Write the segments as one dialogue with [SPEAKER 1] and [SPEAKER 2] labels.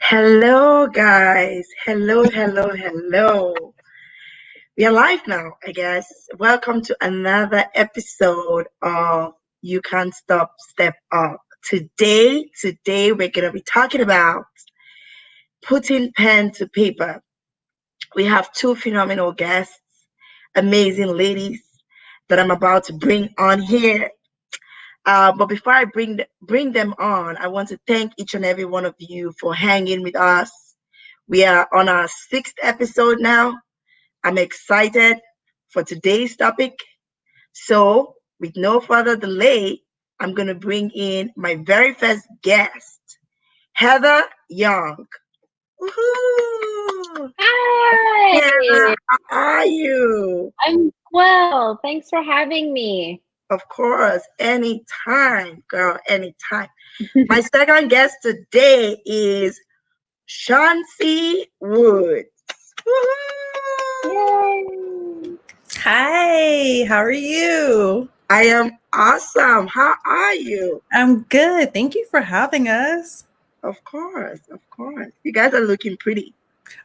[SPEAKER 1] Hello, guys. Hello, hello, hello. We are live now, I guess. Welcome to another episode of You Can't Stop, Step Up. Today, we're going to be talking about putting pen to paper. We have two phenomenal guests, amazing ladies that I'm about to bring on here. But before I bring them on, I want to thank each and every one of you for hanging with us. We are on our sixth episode now. I'm excited for today's topic. So, with no further delay, I'm going to bring in my very first guest, Heather Young. Woohoo! Heather,
[SPEAKER 2] Hi,
[SPEAKER 1] how are you?
[SPEAKER 2] I'm well. Thanks for having me.
[SPEAKER 1] Of course, anytime, girl, anytime. My second guest today is Chauncey Woods. Woohoo!
[SPEAKER 2] Yay.
[SPEAKER 3] Hi, how are you?
[SPEAKER 1] I am awesome. How are you?
[SPEAKER 3] I'm good. Thank you for having us.
[SPEAKER 1] Of course, of course. You guys are looking pretty.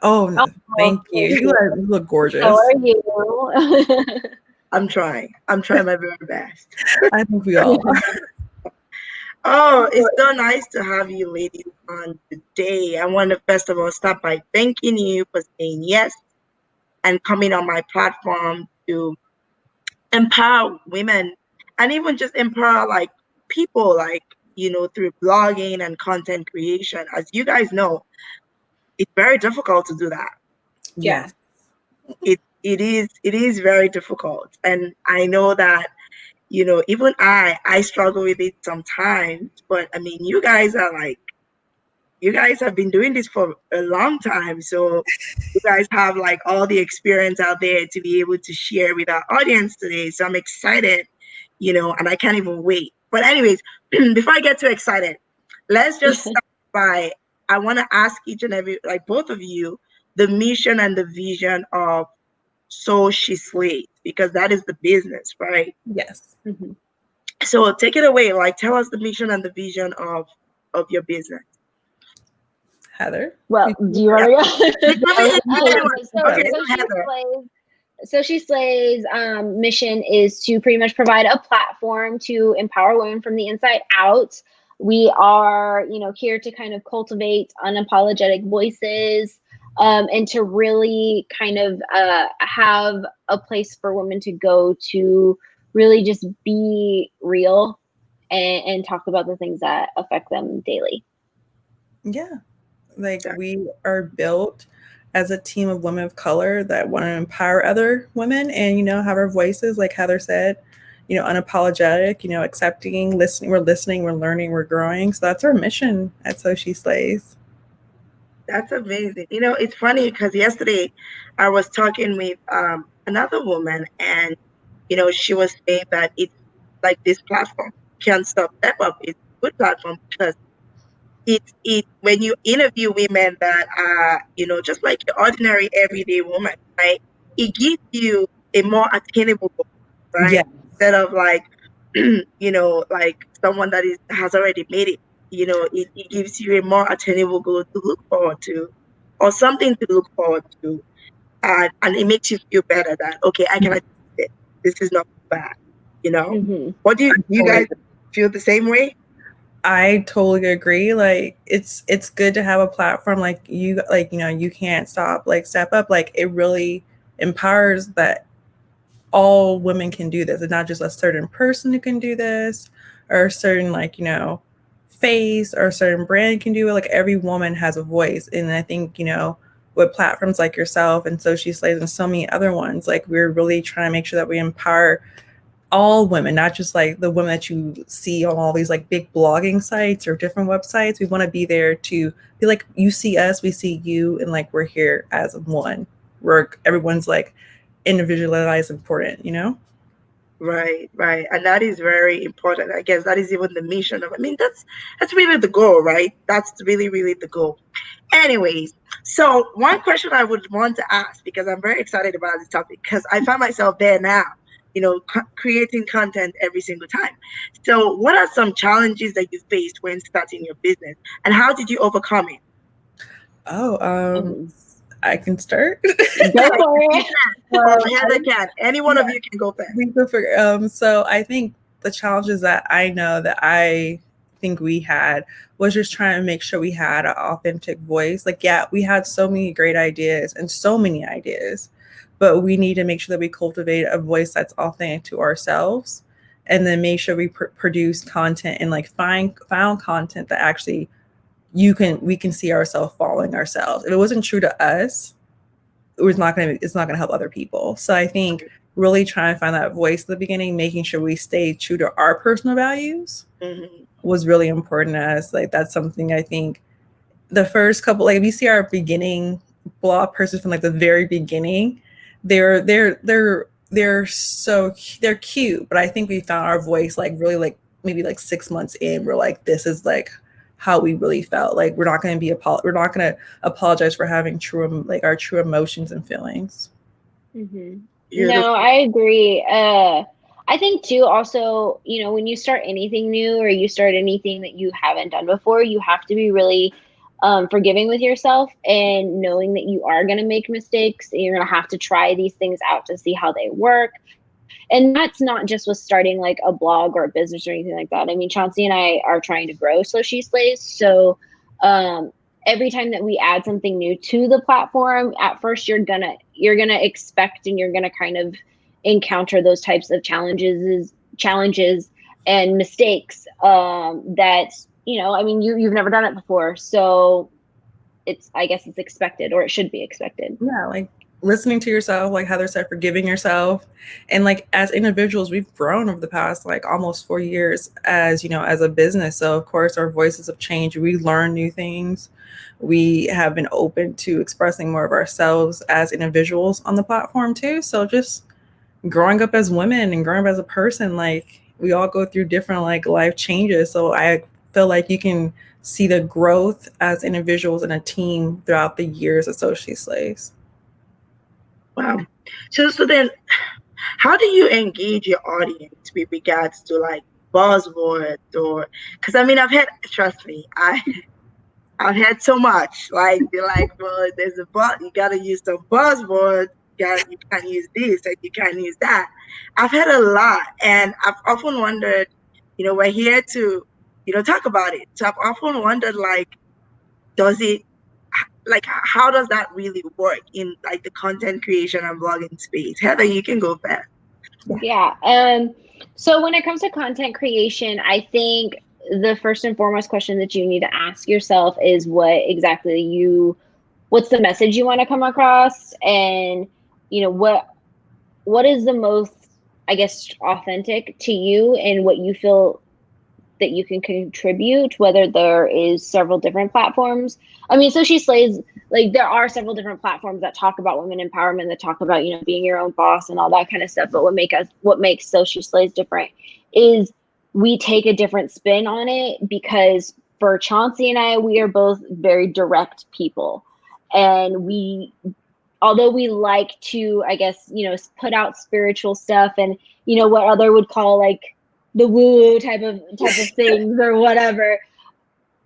[SPEAKER 3] Oh,
[SPEAKER 2] Oh,
[SPEAKER 3] thank you.
[SPEAKER 2] thank
[SPEAKER 3] You
[SPEAKER 2] you.
[SPEAKER 3] look
[SPEAKER 2] How
[SPEAKER 3] gorgeous.
[SPEAKER 2] are you?
[SPEAKER 1] I'm trying. I'm trying my very best.
[SPEAKER 3] I think we all are.
[SPEAKER 1] Oh, it's so nice to have you ladies on today. I want to first of all start by thanking you for saying yes and coming on my platform to empower women and even just empower like people like through blogging and content creation. As you guys know, it's very difficult to do that.
[SPEAKER 2] Yeah.
[SPEAKER 3] Yes.
[SPEAKER 1] It is very difficult, and I know that even I struggle with it sometimes. But I mean, you guys have been doing this for a long time, so you guys have like all the experience out there to be able to share with our audience today. So I'm excited, and I can't even wait. But anyways, before I get too excited, let's just start by, I want to ask each and every, like both of you, the mission and the vision of So She Slays, because that is the business, right?
[SPEAKER 3] Yes.
[SPEAKER 2] Mhm.
[SPEAKER 1] So take it away, like tell us the mission and the vision of your business.
[SPEAKER 3] Heather.
[SPEAKER 2] Well, do you want
[SPEAKER 1] Yeah.
[SPEAKER 2] to go?
[SPEAKER 1] Anyone. Okay,
[SPEAKER 2] So
[SPEAKER 1] so Heather.
[SPEAKER 2] She slays. Mission is to pretty much provide a platform to empower women from the inside out. We are, here to kind of cultivate unapologetic voices, and to really kind of have a place for women to go to really just be real and talk about the things that affect them daily.
[SPEAKER 3] Yeah. Like we are built as a team of women of color that want to empower other women and, have our voices, like Heather said, unapologetic, accepting, listening, we're learning, we're growing. So that's our mission at So She Slays.
[SPEAKER 1] That's amazing. It's funny because yesterday I was talking with another woman, and she was saying that it's like this platform, Can't Stop Step Up, is a good platform because it when you interview women that are, just like your ordinary everyday woman, right? It gives you a more attainable goal, right?
[SPEAKER 3] Yeah.
[SPEAKER 1] Instead of like, like someone that is has already made it. It gives you a more attainable goal to look forward to, or something to look forward to, and it makes you feel better that okay, I can achieve it. This is not bad.
[SPEAKER 2] Hmm.
[SPEAKER 1] What do you
[SPEAKER 3] Totally.
[SPEAKER 1] guys feel the same way?
[SPEAKER 3] I totally agree. Like it's good to have a platform like you can't stop, like step up. Like it really empowers that all women can do this. It's not just a certain person who can do this or a certain face or a certain brand can do it. Like every woman has a voice. And I think, with platforms like yourself and So She Slays and so many other ones, like we're really trying to make sure that we empower all women, not just like the women that you see on all these like big blogging sites or different websites. We want to be there to be like, you see us, we see you, and like we're here as one. We're everyone's like individualized, important.
[SPEAKER 1] Right, right. And that is very important. I guess that is even the mission of, I mean, that's really the goal, right? That's really, really the goal. Anyways, so one question I would want to ask, because I'm very excited about this topic, because I find myself there now, creating content every single time. So what are some challenges that you faced when starting your business, and how did you overcome it?
[SPEAKER 3] Oh,
[SPEAKER 2] Mhm.
[SPEAKER 3] I can start.
[SPEAKER 2] Go for it.
[SPEAKER 1] Well, Heather can. Any one of you can go first.
[SPEAKER 3] We go for so I think the challenges that I know that I think we had was just trying to make sure we had an authentic voice. Like, yeah, we had so many great ideas and so many ideas, but we need to make sure that we cultivate a voice that's authentic to ourselves, and then make sure we produce content and like found content that actually we can see ourselves following ourselves. If it wasn't true to us, it's not going to help other people. So I think really trying to find that voice at the beginning, making sure we stay true to our personal values was really important to us. Like, that's something I think the first couple, like, we see our beginning blog person from like the very beginning, they're cute, but I think we found our voice like really like maybe like 6 months in. We're like, this is like how we really felt. Like, we're not going to apologize for having our true emotions and feelings.
[SPEAKER 2] Mm-hmm. No, I agree. I think too, also, you know, when you start anything new or you start anything that you haven't done before, you have to be really forgiving with yourself and knowing that you are going to make mistakes and you're going to have to try these things out to see how they work. And that's not just with starting like a blog or a business or anything like that. I mean, Chauncey and I are trying to grow So She Slays. So every time that we add something new to the platform, at first you're gonna expect and you're gonna kind of encounter those types of challenges and mistakes that, you know, I mean, you've never done it before. So I guess it's expected, or it should be expected.
[SPEAKER 3] Yeah, like listening to yourself, like Heather said, forgiving yourself. And like as individuals, we've grown over the past like almost 4 years as, you know, as a business. So of course our voices have changed. We learn new things. We have been open to expressing more of ourselves as individuals on the platform too. So just growing up as women and growing up as a person, like we all go through different like life changes. So I feel like you can see the growth as individuals and a team throughout the years of So She Slays.
[SPEAKER 1] Wow. So then, how do you engage your audience with regards to like buzzwords or? Because I mean, trust me, I've had so much. Like they're like, well, there's a you gotta use some buzzwords. You can't use this and you can't use that. I've had a lot, and I've often wondered. You know, we're here to, you know, talk about it. So I've often wondered, like, how does that really work in like the content creation and blogging space? Heather, you can go first.
[SPEAKER 2] Yeah. So when it comes to content creation, I think the first and foremost question that you need to ask yourself is what's the message you want to come across, and you know what is the most, I guess, authentic to you and what you feel that you can contribute, whether there is several different platforms. I mean, So She Slays, like there are several different platforms that talk about women empowerment, that talk about, you know, being your own boss and all that kind of stuff. But what makes So She Slays different is we take a different spin on it, because for Chauncey and I, we are both very direct people. And although we like to, I guess, you know, put out spiritual stuff and, you know, what other would call like the woo type of things or whatever,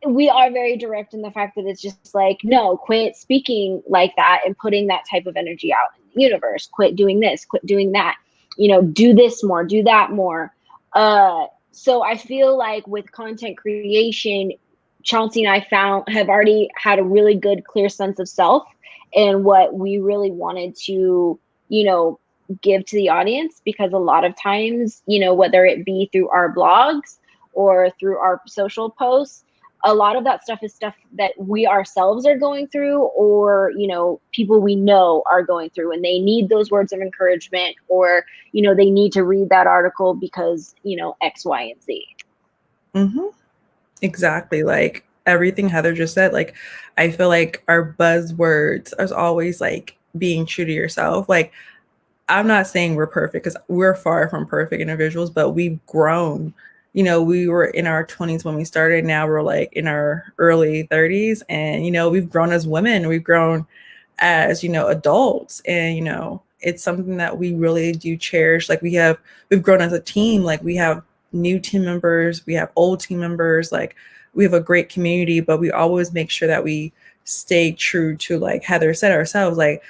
[SPEAKER 2] we are very direct in the fact that it's just like, no, quit speaking like that and putting that type of energy out in the universe. Quit doing this, quit doing that, you know, do this more, do that more. So I feel like with content creation, Chauncey and I have already had a really good, clear sense of self and what we really wanted to, you know, give to the audience, because a lot of times, you know, whether it be through our blogs or through our social posts, a lot of that stuff is stuff that we ourselves are going through, or, you know, people we know are going through, and they need those words of encouragement, or, you know, they need to read that article because, you know, X, Y, and Z.
[SPEAKER 3] Mm-hmm. Exactly. Like everything Heather just said, like, I feel like our buzzwords are always like being true to yourself. Like, I'm not saying we're perfect, because we're far from perfect individuals, but we've grown. You know, we were in our 20s when we started. Now we're like in our early 30s. And, you know, we've grown as women. We've grown as, you know, adults. And, you know, it's something that we really do cherish. Like we've grown as a team. Like we have new team members. We have old team members. Like we have a great community, but we always make sure that we stay true to, like Heather said ourselves, like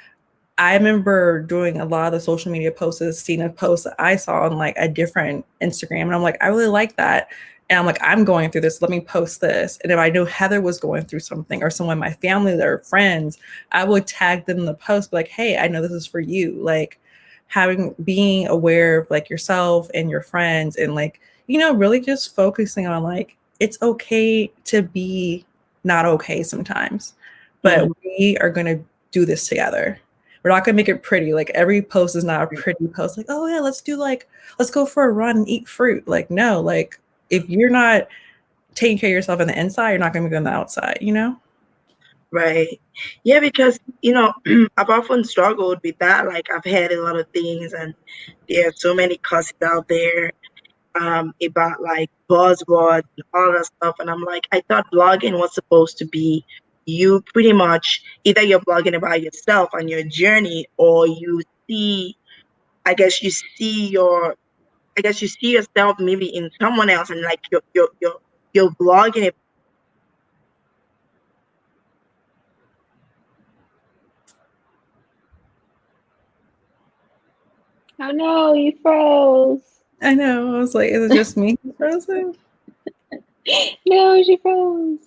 [SPEAKER 3] I remember doing a lot of the social media posts, seeing a post that I saw on like a different Instagram. And I'm like, I really like that. And I'm like, I'm going through this. Let me post this. And if I knew Heather was going through something or someone in my family or friends, I would tag them in the post, like, hey, I know this is for you. Like being aware of like yourself and your friends and like, you know, really just focusing on like, it's okay to be not okay sometimes, but we are going to do this together. We're not going to make it pretty. Like every post is not a pretty post. Like, oh yeah, let's go for a run and eat fruit. Like, no, like if you're not taking care of yourself on the inside, you're not going to be good on the outside, you know?
[SPEAKER 1] Right. Yeah, because, you know, I've often struggled with that. Like I've had a lot of things and there are so many causes out there about like buzzwords and all that stuff. And I'm like, I thought blogging was supposed to be you pretty much either you're blogging about yourself and your journey, or you see, I guess you see yourself maybe in someone else, and like you're blogging it.
[SPEAKER 2] Oh no, you froze.
[SPEAKER 3] I know. I was like, is it just me frozen?
[SPEAKER 2] No, she froze.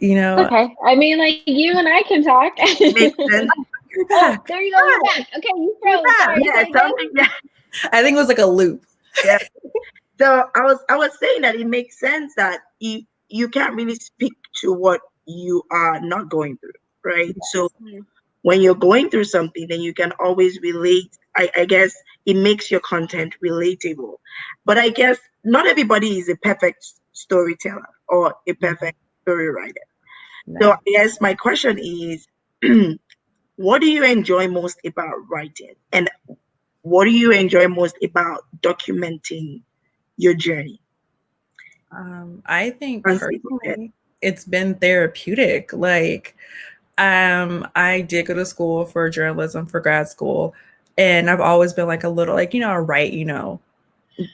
[SPEAKER 3] You know.
[SPEAKER 2] Okay. I mean, like you and I can talk.
[SPEAKER 1] Makes sense.
[SPEAKER 3] You're back.
[SPEAKER 2] Oh, there you go. You're back. Okay, you froze. Sorry,
[SPEAKER 1] Yeah, something. Yeah.
[SPEAKER 3] I think it was like a loop.
[SPEAKER 1] Yeah. So I was saying that it makes sense that you can't really speak to what you are not going through, right? Yes. So when you're going through something, then you can always relate. I guess it makes your content relatable. But I guess not everybody is a perfect storyteller or a perfect story writer. No. So I guess my question is, what do you enjoy most about writing? And what do you enjoy most about documenting your journey?
[SPEAKER 3] I think personally, it's been therapeutic. Like, I did go to school for journalism for grad school, and I've always been like a little, like, you know, I write, you know,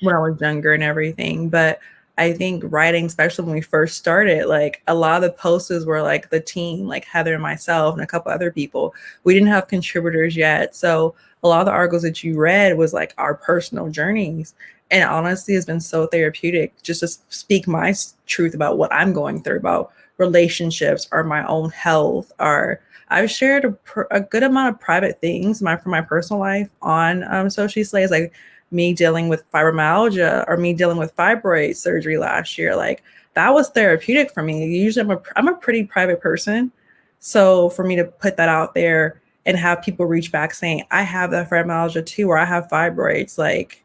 [SPEAKER 3] when I was younger and everything. But I think writing, especially when we first started, like a lot of the posters were like the team, like Heather and myself and a couple other people. We didn't have contributors yet. So a lot of the articles that you read was like our personal journeys. And honestly, it's been so therapeutic just to speak my truth about what I'm going through, about relationships or my own health. Or I've shared a good amount of private things for my personal life on Social Slays, like me dealing with fibromyalgia or me dealing with fibroid surgery last year. Like that was therapeutic for me. Usually I'm a pretty private person. So for me to put that out there and have people reach back saying, I have that fibromyalgia too, or I have fibroids, like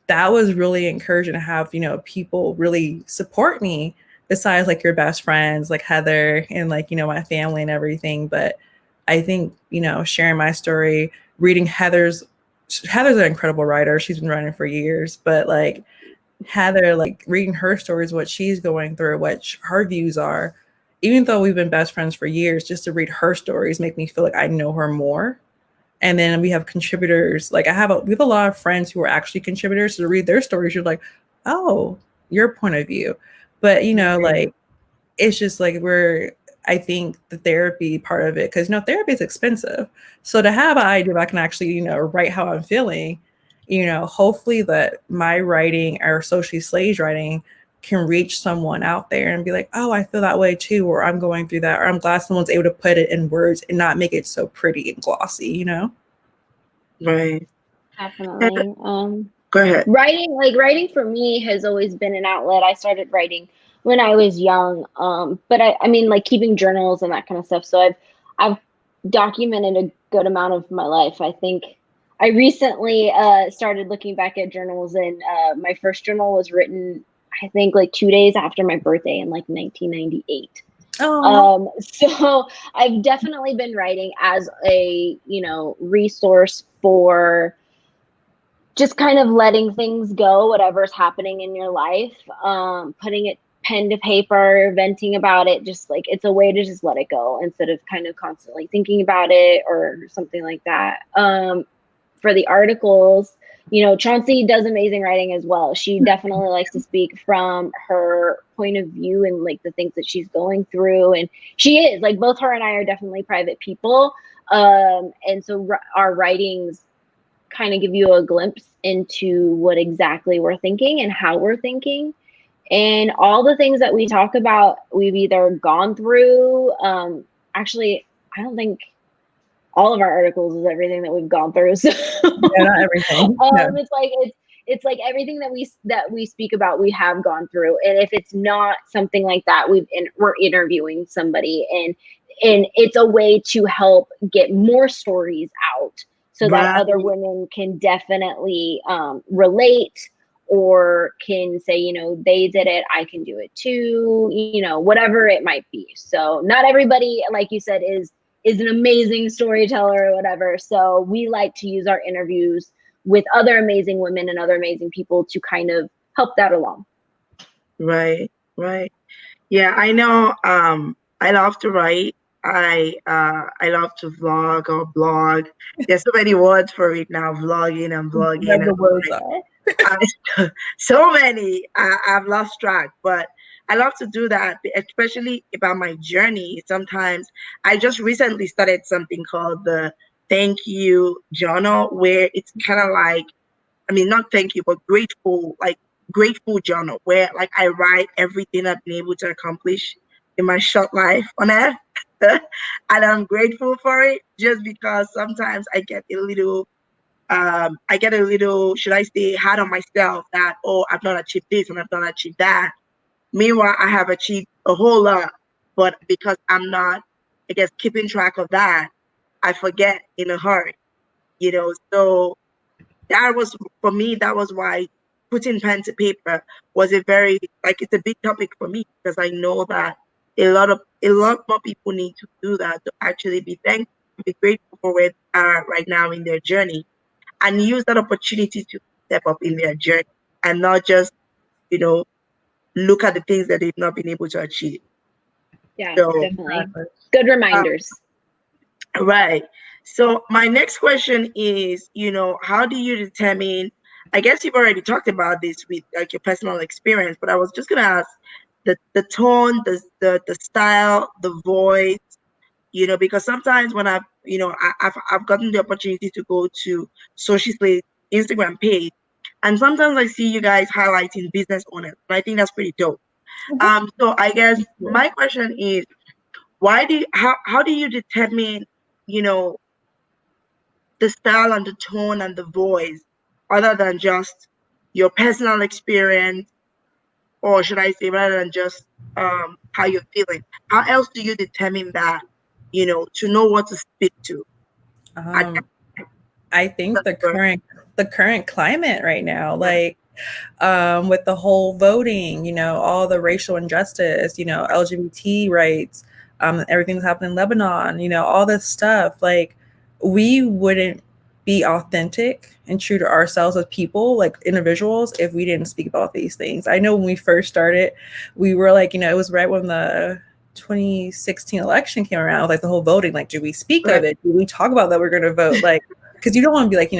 [SPEAKER 3] that was really encouraging to have, you know, people really support me besides like your best friends, like Heather and like, you know, my family and everything. But I think, you know, sharing my story, reading Heather's an incredible writer. She's been writing for years, but like Heather, like reading her stories, what she's going through, what her views are, even though we've been best friends for years, just to read her stories make me feel like I know her more. And then we have contributors. Like we have a lot of friends who are actually contributors. So to read their stories, you're like, oh, your point of view. But you know, like it's just like I think the therapy part of it, because you know, therapy is expensive. So to have an idea I can actually, you know, write how I'm feeling, you know, hopefully that my writing or Social Slays writing can reach someone out there and be like, oh, I feel that way too, or I'm going through that, or I'm glad someone's able to put it in words and not make it so pretty and glossy, you know?
[SPEAKER 1] Right.
[SPEAKER 2] Definitely.
[SPEAKER 1] Go ahead.
[SPEAKER 2] Writing for me has always been an outlet. I started writing when I was young. But I mean like keeping journals and that kind of stuff. So I've documented a good amount of my life. I think I recently started looking back at journals, and my first journal was written, I think, like 2 days after my birthday in like 1998.
[SPEAKER 3] Oh.
[SPEAKER 2] So I've definitely been writing as a, you know, resource for just kind of letting things go, whatever's happening in your life, putting it pen to paper, venting about it, just like it's a way to just let it go instead of kind of constantly thinking about it or something like that. For the articles, Chauncey does amazing writing as well. She definitely likes to speak from her point of view and like the things that she's going through. And she is like, both her and I are definitely private people. And so our writings kind of give you a glimpse into what exactly we're thinking and how we're thinking. And all the things that we talk about, we've either gone through. Actually, I don't think all of our articles is everything that we've gone through. So
[SPEAKER 3] Yeah, not everything. No.
[SPEAKER 2] It's like everything that we speak about, we have gone through. And if it's not something like that, we're interviewing somebody, and it's a way to help get more stories out so that other women can definitely relate, or can say, they did it, I can do it too, whatever it might be. So not everybody, like you said, is an amazing storyteller or whatever. So we like to use our interviews with other amazing women and other amazing people to kind of help that along.
[SPEAKER 1] Right. Yeah, I know. I love to write. I love to vlog or blog. There's so many words for it now, vlogging and blogging.
[SPEAKER 3] Whatever the words are.
[SPEAKER 1] So many. I've lost track, but I love to do that, especially about my journey. Sometimes I just recently started something called the Thank You Journal, where it's kind of like, not thank you, but grateful journal, where like I write everything I've been able to accomplish in my short life on earth. And I'm grateful for it, just because sometimes I get a little, should I say, hard on myself that, oh, I've not achieved this and I've not achieved that. Meanwhile, I have achieved a whole lot, but because I'm not, I guess, keeping track of that, I forget in a hurry, So that was, for me, that was why putting pen to paper was it's a big topic for me, because I know that a lot more people need to do that, to actually be thankful, be grateful for where they are right now in their journey, and use that opportunity to step up in their journey, and not just, look at the things that they've not been able to achieve.
[SPEAKER 2] Yeah, so, definitely. Good reminders.
[SPEAKER 1] Right. So my next question is, how do you determine, I guess you've already talked about this with like your personal experience, but I was just gonna ask the tone, the style, the voice, because sometimes when I've gotten the opportunity to go to Social Slate's Instagram page, and sometimes I see you guys highlighting business owners, and I think that's pretty dope.
[SPEAKER 2] Mm-hmm.
[SPEAKER 1] So I guess my question is, how do you determine, the style and the tone and the voice, other than just your personal experience, or should I say, rather than just how you're feeling? How else do you determine that, to know what to speak to?
[SPEAKER 3] I think the current climate right now, like with the whole voting, all the racial injustice, LGBT rights, everything that's happening in Lebanon, all this stuff, like we wouldn't be authentic and true to ourselves as people, like individuals, if we didn't speak about these things. I know when we first started, we were like, it was right when the 2016 election came around, like the whole voting, like, do we speak of it? Do we talk about that we're going to vote? Like, because you don't want to be like,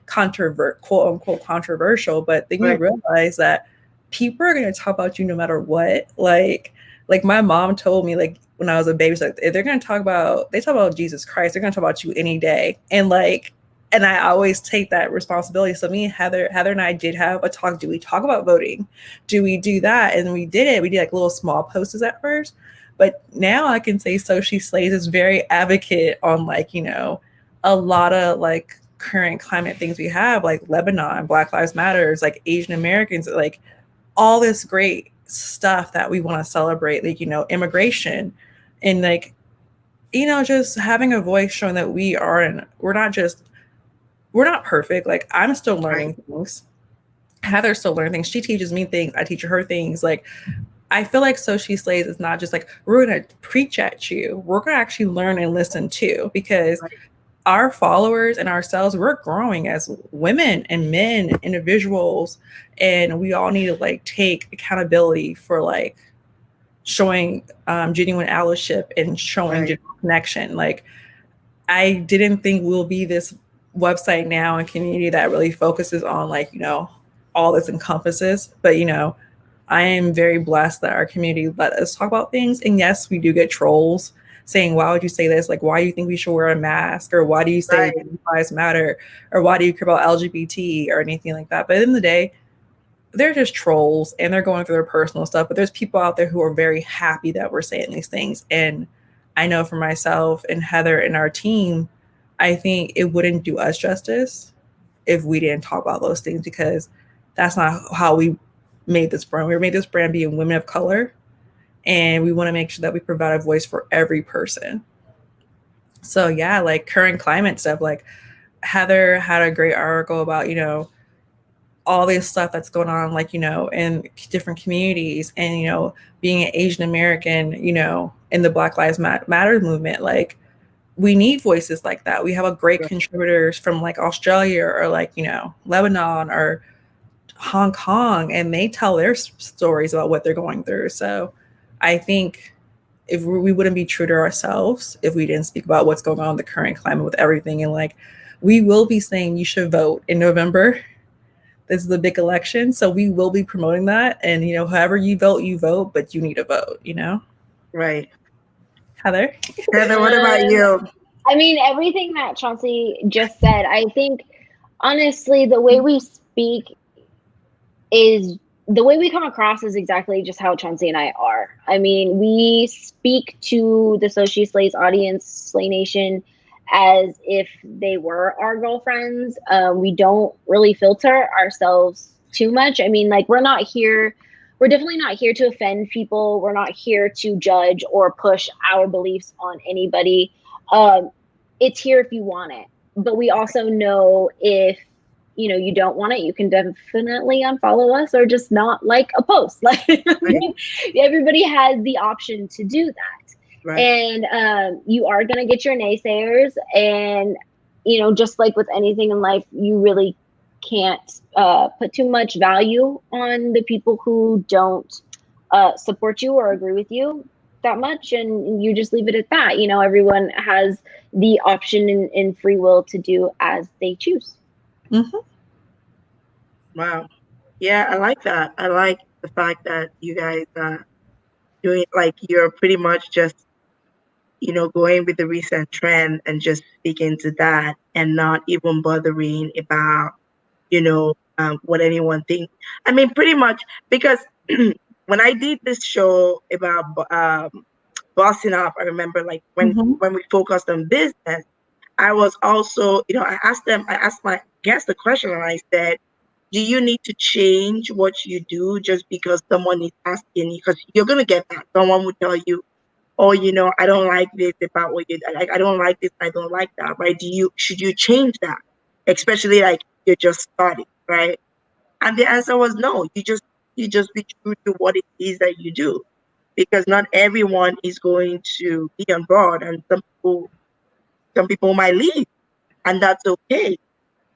[SPEAKER 3] quote unquote controversial, but then you realize that people are going to talk about you no matter what. Like my mom told me, like when I was a baby, like if they talk about Jesus Christ, they're going to talk about you any day. And I always take that responsibility. So me and Heather and I did have a talk. Do we talk about voting? Do we do that? And we did it. We did like little small posts at first, but now I can say So She Slays is very advocate on a lot of like current climate things we have, like Lebanon, Black Lives Matters, like Asian Americans, like all this great stuff that we want to celebrate, like, immigration, and like, just having a voice showing that we're not perfect. Like I'm still learning things. Heather's still learning things. She teaches me things. I teach her things. Like I feel like So She Slays is not just like, we're going to preach at you. We're going to actually learn and listen too, because our followers and ourselves, we're growing as women and men, individuals, and we all need to like take accountability for like showing genuine allyship and showing genuine connection. Like I didn't think we'll be this website now and community that really focuses on like, all this encompasses. But, I am very blessed that our community let us talk about things. And yes, we do get trolls saying, why would you say this? Like, why do you think we should wear a mask? Or why do you say lives matter? Or why do you care about LGBT or anything like that? But at the end of the day, they're just trolls and they're going through their personal stuff. But there's people out there who are very happy that we're saying these things. And I know for myself and Heather and our team, I think it wouldn't do us justice if we didn't talk about those things, because that's not how we made this brand. We made this brand being women of color, and we want to make sure that we provide a voice for every person. So yeah, like current climate stuff, like Heather had a great article about, all this stuff that's going on, like, in different communities, and, being an Asian American, in the Black Lives Matter movement, like we need voices like that. We have a great contributors from like Australia or like, Lebanon or Hong Kong, and they tell their stories about what they're going through. So I think if we wouldn't be true to ourselves if we didn't speak about what's going on in the current climate with everything. And like, we will be saying you should vote in November. This is the big election. So we will be promoting that. And, however you vote, but you need to vote,
[SPEAKER 1] Right.
[SPEAKER 3] Heather?
[SPEAKER 1] Heather, what about you?
[SPEAKER 2] I mean, everything that Chauncey just said, I think, honestly, the way we speak is the way we come across is exactly just how Chauncey and I are. I mean, we speak to the So She Slays audience, Slay Nation, as if they were our girlfriends. We don't really filter ourselves too much. I mean, like, we're definitely not here to offend people. We're not here to judge or push our beliefs on anybody. It's here if you want it. But we also know if you don't want it, you can definitely unfollow us or just not like a post. Like, everybody has the option to do that. Right. And you are going to get your naysayers. And, just like with anything in life, you really can't put too much value on the people who don't support you or agree with you that much. And you just leave it at that. Everyone has the option and free will to do as they choose.
[SPEAKER 3] Mm-hmm.
[SPEAKER 1] Wow. Yeah, I like that. I like the fact that you guys are doing, like, you're pretty much just, going with the recent trend and just speaking to that and not even bothering about, what anyone thinks. I mean, pretty much, because when I did this show about bossing up, I remember like when we focused on business, I was also, I asked my guest the question, and I said, do you need to change what you do just because someone is asking you? Because you're going to get that. Someone will tell you, oh, I don't like this about what you like. I don't like this. I don't like that. Right. Should you change that? Especially like you're just starting. Right. And the answer was no. You just be true to what it is that you do, because not everyone is going to be on board, and some people might leave, and that's okay.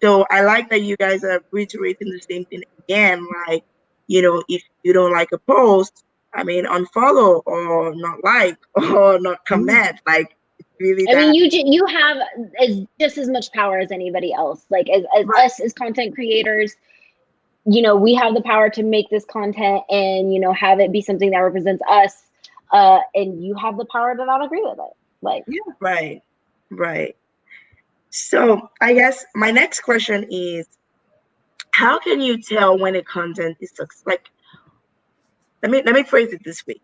[SPEAKER 1] So I like that you guys are reiterating the same thing again. Like, if you don't like a post, I mean, unfollow or not like or not comment. Like, it's really.
[SPEAKER 2] I mean, you have just as much power as anybody else. Like, as us as content creators, we have the power to make this content and have it be something that represents us. And you have the power to not agree with it. Like,
[SPEAKER 1] yeah. Right. So I guess my next question is, how can you tell when a content is successful? Like, let me phrase it this way.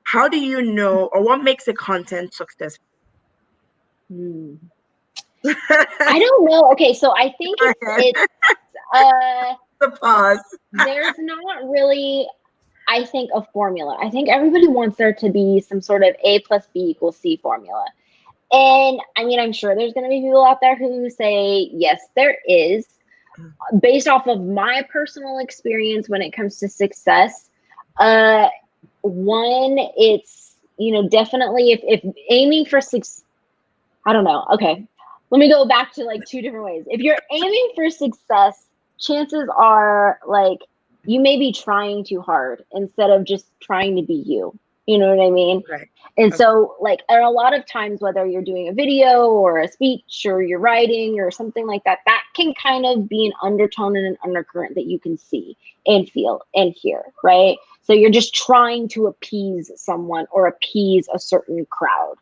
[SPEAKER 1] How do you know, or what makes a content successful?
[SPEAKER 2] I don't know. Okay, so I think it's
[SPEAKER 1] the pause.
[SPEAKER 2] There's not really, I think, a formula. I think everybody wants there to be some sort of A plus B equals C formula. And I mean, I'm sure there's going to be people out there who say, yes, there is. Based off of my personal experience when it comes to success, one, it's, definitely if aiming for success, I don't know. Okay, let me go back to like two different ways. If you're aiming for success, chances are like you may be trying too hard instead of just trying to be you. You know what I mean?
[SPEAKER 1] Right.
[SPEAKER 2] And
[SPEAKER 1] Okay.
[SPEAKER 2] so, like, and a lot of times, whether you're doing a video or a speech or you're writing or something like that, that can kind of be an undertone and an undercurrent that you can see and feel and hear, right? So you're just trying to appease someone or appease a certain crowd.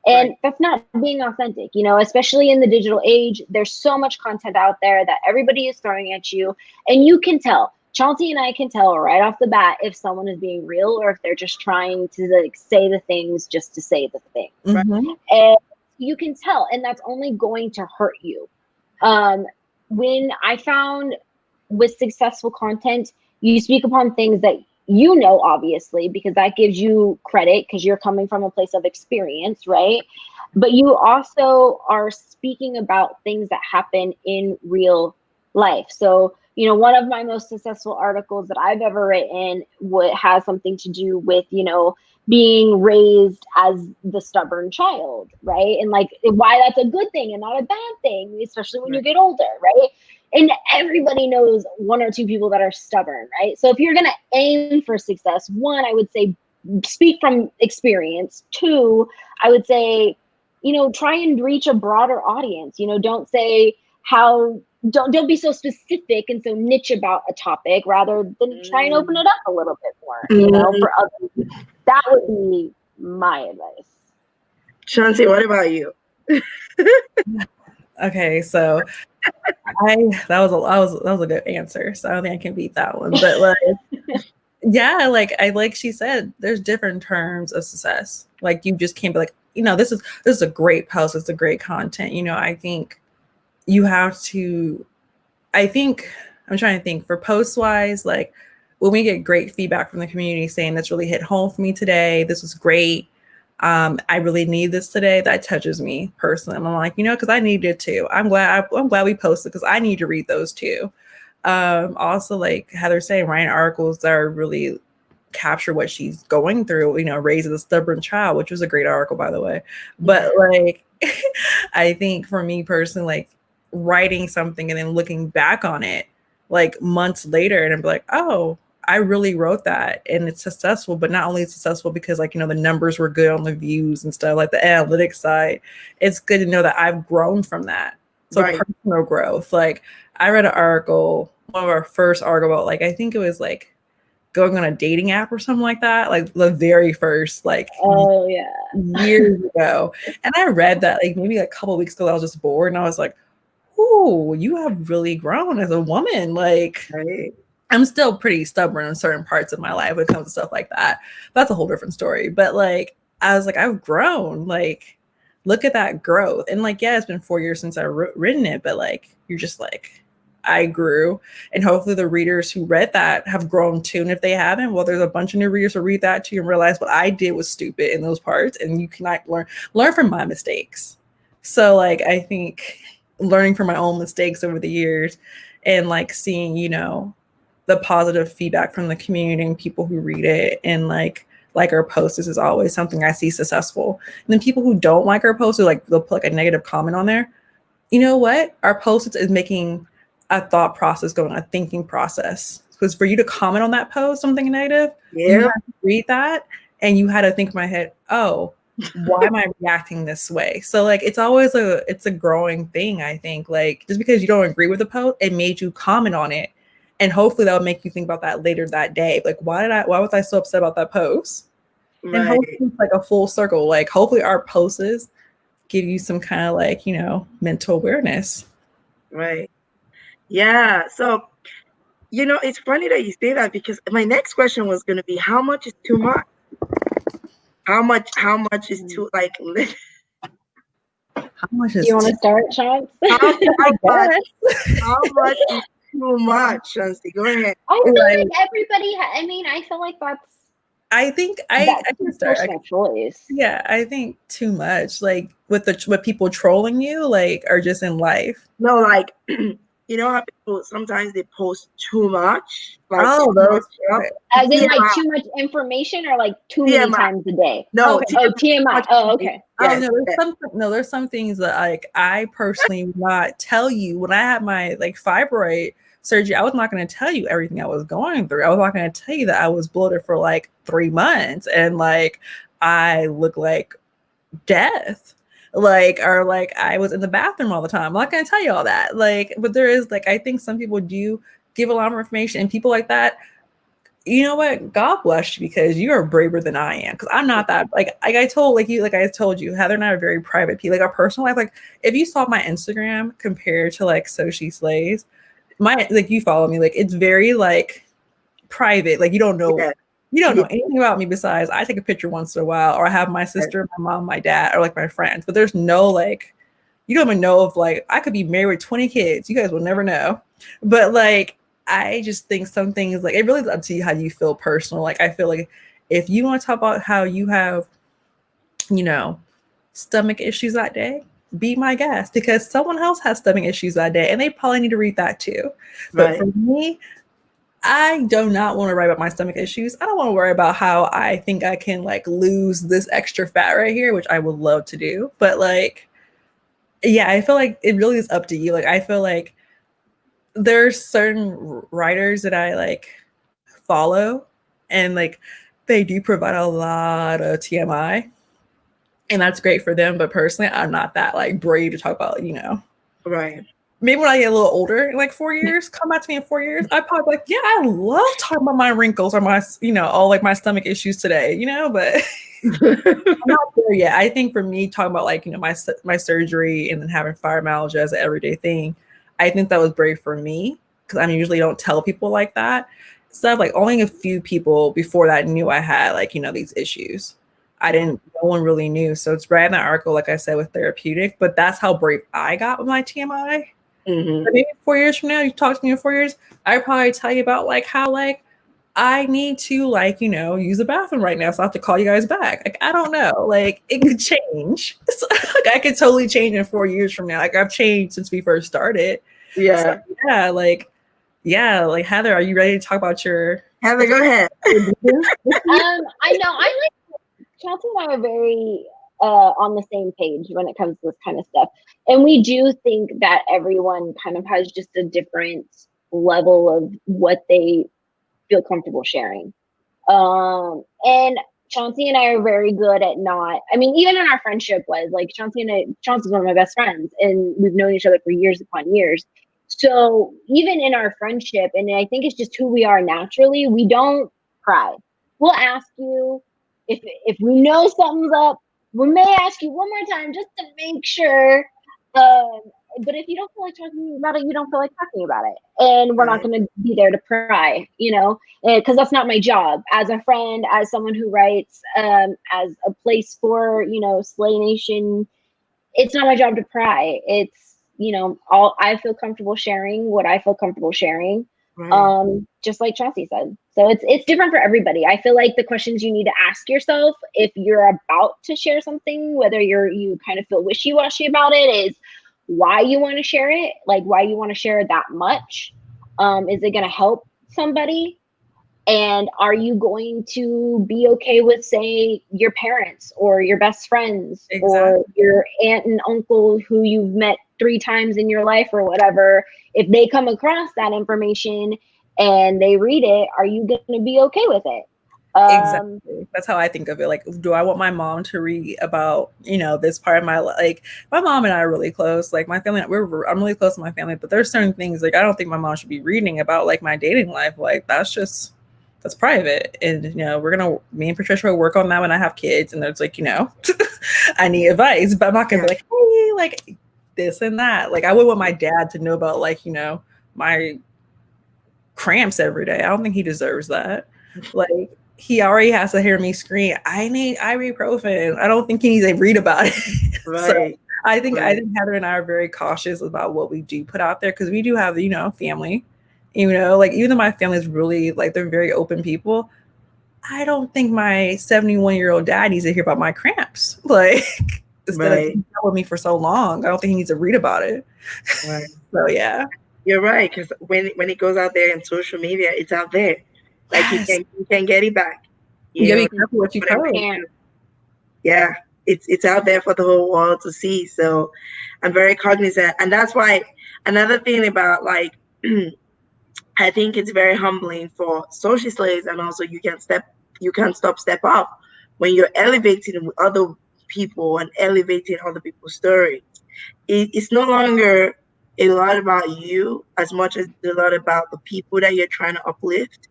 [SPEAKER 2] And
[SPEAKER 1] Right.
[SPEAKER 2] that's not being authentic, you know, especially in the digital age. There's so much content out there that everybody is throwing at you, and you can tell. Chauncey and I can tell right off the bat if someone is being real or if they're just trying to like say the things just to say the thing.
[SPEAKER 3] Mhm.
[SPEAKER 2] And you can tell, and that's only going to hurt you. When I found with successful content, you speak upon things that you know, obviously, because that gives you credit because you're coming from a place of experience, right? But you also are speaking about things that happen in real life. So, you know, one of my most successful articles that I've ever written has something to do with, you know, being raised as the stubborn child, right? And like why that's a good thing and not a bad thing, especially when you
[SPEAKER 1] Right.
[SPEAKER 2] get older, right? And everybody knows one or two people that are stubborn, right? So if you're going to aim for success, one, I would say speak from experience. Two, I would say, you know, try and reach a broader audience. You know, don't say don't be so specific and so niche about a topic, rather than try and open it up a little bit more, you know, for others. That would be my advice.
[SPEAKER 1] Chauncey, what about you?
[SPEAKER 3] Okay, so that was a good answer. So I don't think I can beat that one. But like, yeah, like she said, there's different terms of success. Like you just can't be like, you know, this is a great post, it's a great content. You know, I think you have to. I'm trying to think for post wise, like when we get great feedback from the community saying this really hit home for me today, this was great. I really need this today. That touches me personally. I'm like, you know, because I need it too. I'm glad we posted because I need to read those too. Also, like Heather saying, writing articles that are really capture what she's going through. You know, raising a stubborn child, which was a great article by the way. But like, I think for me personally, like writing something and then looking back on it like months later, and I'm like, oh, I really wrote that and it's successful, but not only successful because like, you know, the numbers were good on the views and stuff, like the analytics side. It's good to know that I've grown from that. So
[SPEAKER 1] Right.
[SPEAKER 3] personal growth. Like I read an article, one of our first article about like, I think it was like going on a dating app or something like that. Like the very first, like
[SPEAKER 2] Oh yeah,
[SPEAKER 3] years ago. And I read that like maybe a couple of weeks ago, I was just bored and I was like, ooh, you have really grown as a woman. Like
[SPEAKER 1] Right.
[SPEAKER 3] I'm still pretty stubborn in certain parts of my life when it comes to stuff like that. That's a whole different story. But like, I was like, I've grown. Like, look at that growth. And like, yeah, it's been 4 years since I've written it, but like, you're just like, I grew. And hopefully the readers who read that have grown too. And if they haven't, well, there's a bunch of new readers who read that too and realize what I did was stupid in those parts. And you cannot learn from my mistakes. So like, I think learning from my own mistakes over the years and like seeing, you know, the positive feedback from the community and people who read it and like our posts is always something I see successful. And then people who don't like our posts, like they'll put like a negative comment on there. You know what? Our post is making a thought process going, a thinking process. Because for you to comment on that post, something negative, you had to read that and you had to think in my head, oh, why am I reacting this way? So like it's always it's a growing thing, I think. Like just because you don't agree with the post, it made you comment on it. And hopefully that'll make you think about that later that day. Like, why was I so upset about that post?
[SPEAKER 1] Right.
[SPEAKER 3] And hopefully it's like a full circle. Like, hopefully our posts give you some kind of like, you know, mental awareness.
[SPEAKER 1] Right. Yeah. So, you know, it's funny that you say that because my next question was going to be, how much is too much? How much is too like?
[SPEAKER 3] How much is
[SPEAKER 2] you want to start, Chance?
[SPEAKER 1] How much is too much, Chauncey? Go ahead.
[SPEAKER 2] I feel like everybody. I mean, I feel like that's.
[SPEAKER 3] I think I can start.
[SPEAKER 2] Personal choice.
[SPEAKER 3] Yeah, I think too much. Like with people trolling you, like, or just in life.
[SPEAKER 1] No, like you know how people sometimes they post too much. Like,
[SPEAKER 3] those.
[SPEAKER 2] As in like too much information, or like too many times a day.
[SPEAKER 1] No,
[SPEAKER 2] TMI. Oh, okay.
[SPEAKER 1] Yes.
[SPEAKER 3] There's some things that like I personally would not tell you when I had my like fibroid. Sergi, I was not going to tell you everything I was going through. I was not going to tell you that I was bloated for like 3 months and like I look like death, like, or like I was in the bathroom all the time. I'm not going to tell you all that. Like, but there is like, I think some people do give a lot of information, and people like that, you know what? God bless you, because you are braver than I am. Because I'm not that, like I told you, Heather and I are very private people. Like our personal life, like if you saw my Instagram compared to like So She Slays, my, like, you follow me, like it's very like private. Like you don't know anything about me besides I take a picture once in a while, or I have my sister, my mom, my dad, or like my friends. But there's no like, you don't even know if like I could be married with 20 kids. You guys will never know. But like, I just think some things, like, it really is up to you how you feel personal. Like, I feel like if you want to talk about how you have, you know, stomach issues that day, be my guest, because someone else has stomach issues that day and they probably need to read that too. But for me, I do not want to write about my stomach issues. I don't want to worry about how I think I can like lose this extra fat right here, which I would love to do. But like, yeah, I feel like it really is up to you. Like, I feel like there's certain writers that I like follow, and like they do provide a lot of TMI, and that's great for them. But personally, I'm not that like brave to talk about, you know.
[SPEAKER 1] Right.
[SPEAKER 3] Maybe when I get a little older, in like 4 years, come back to me in 4 years, I'd probably be like, yeah, I love talking about my wrinkles or my, you know, all like my stomach issues today, you know, but I'm not there yet. I think for me, talking about like, you know, my surgery and then having fibromyalgia as an everyday thing, I think that was brave for me, because I usually don't tell people like that stuff. Like only a few people before that knew I had like, you know, these issues. No one really knew. So it's right in that article, like I said, with therapeutic, but that's how brave I got with my TMI.
[SPEAKER 1] Mm-hmm.
[SPEAKER 3] But maybe 4 years from now, you talk to me in 4 years, I'd probably tell you about like how like I need to like, you know, use the bathroom right now, so I have to call you guys back. Like, I don't know. Like, it could change. So, like, I could totally change in 4 years from now. Like, I've changed since we first started.
[SPEAKER 1] Yeah.
[SPEAKER 3] So, like Heather, are you ready to talk about your?
[SPEAKER 1] Heather, go ahead.
[SPEAKER 2] I know. Chelsea and I are very on the same page when it comes to this kind of stuff, and we do think that everyone kind of has just a different level of what they feel comfortable sharing. And Chauncey and I are very good at not, I mean, even in our friendship was like Chauncey's one of my best friends, and we've known each other for years upon years. So even in our friendship, and I think it's just who we are naturally, we don't pry. We'll ask you if we know something's up. We may ask you one more time just to make sure. But if you don't feel like talking about it, you don't feel like talking about it. And we're not going to be there to pry, you know, because that's not my job as a friend, as someone who writes, as a place for, you know, Slay Nation. It's not my job to pry. It's, you know, I feel comfortable sharing what I feel comfortable sharing. Right. Just like Chauncey said. So it's different for everybody. I feel like the questions you need to ask yourself if you're about to share something, whether you kind of feel wishy-washy about it, is why you want to share it, like why you want to share it that much. Is it going to help somebody? And are you going to be okay with, say, your parents or your best friends or your aunt and uncle who you've met 3 times in your life or whatever? If they come across that information and they read it, are you going to be okay with it?
[SPEAKER 3] Exactly. That's how I think of it. Like, do I want my mom to read about, you know, this part of my life? Like, my mom and I are really close. Like, my family, I'm really close to my family, but there's certain things like I don't think my mom should be reading about, like my dating life. Like, that's private. And, you know, me and Patricia will work on that when I have kids. And it's like, you know, I need advice, but I'm not gonna be like, hey, like this and that. Like, I would want my dad to know about, like, you know, my cramps every day. I don't think he deserves that. Like, he already has to hear me scream, I need ibuprofen. I don't think he needs to read about it. Right. So I think Heather and I are very cautious about what we do put out there, because we do have, you know, family. You know, like, even though my family is really, like, they're very open people, I don't think my 71-year-old dad needs to hear about my cramps. Like, instead of being with me for so long, I don't think he needs to read about it. Right. So yeah.
[SPEAKER 1] You're right, because when it goes out there in social media, it's out there. Like, you can't get it back.
[SPEAKER 3] You gotta be careful what you post.
[SPEAKER 1] Yeah, it's out there for the whole world to see. So I'm very cognizant, and that's why another thing about like I think it's very humbling for social slaves, and also you can't stop step up when you're elevating other people and elevating other people's stories. It's no longer a lot about you as much as it's a lot about the people that you're trying to uplift.